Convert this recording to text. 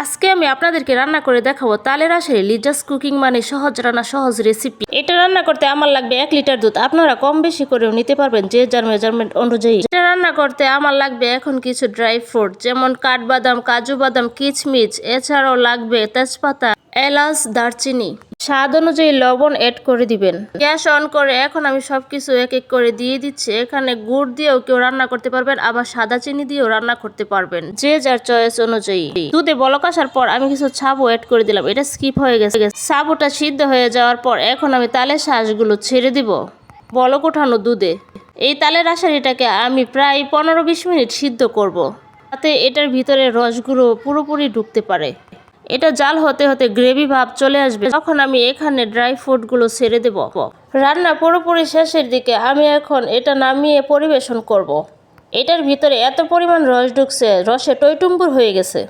আজকে আমি আপনাদেরকে রান্না করে দেখাবো তালের আশারে লিজাস কুকিং মানে সহজ রান্না সহজ রেসিপি। এটা রান্না করতে আমার লাগবে 1 লিটার দুধ। আপনারা কম বেশি করেও নিতে পারবেন যে যার মেজারমেন্ট অনুযায়ী। এটা রান্না করতে আমার লাগবে এখন কিছু ড্রাই ফ্রুট যেমন কাঠবাদাম, কাজু বাদাম, কিচমিচ। এছাড়াও লাগবে তেজপাতা, এলাচ, দারচিনি। স্বাদ অনুযায়ী লবণ অ্যাড করে দিবেন। গ্যাস অন করে এখন আমি সবকিছু এক এক করে দিয়ে দিচ্ছি। এখানে গুড় দিয়েও কেউ রান্না করতে পারবেন, আবার সাদা চিনি দিয়েও রান্না করতে পারবেন, যে যার চয়েস অনুযায়ী। দুধে বলক আসার পর আমি কিছু সাবু অ্যাড করে দিলাম, এটা স্কিপ হয়ে গেছে। সাবুটা সিদ্ধ হয়ে যাওয়ার পর এখন আমি তালের শাঁসগুলো ছেড়ে দিব বলক ওঠানো দুধে। এই তালের আশারিটাকে আমি প্রায় 15-20 মিনিট সিদ্ধ করব, যাতে এটার ভিতরে রসগুলো পুরোপুরি ঢুকতে পারে। এটা জাল হতে হতে গ্রেভি ভাব চলে আসবে, তখন আমি এখানে ড্রাই ফ্রুটগুলো ছেড়ে দেব। রান্না পুরোপুরি শেষের দিকে আমি এখন এটা নামিয়ে পরিবেশন করব। এটার ভিতরে এত পরিমাণ রস ঢুকছে, রসে টইটুম্বুর হয়ে গেছে।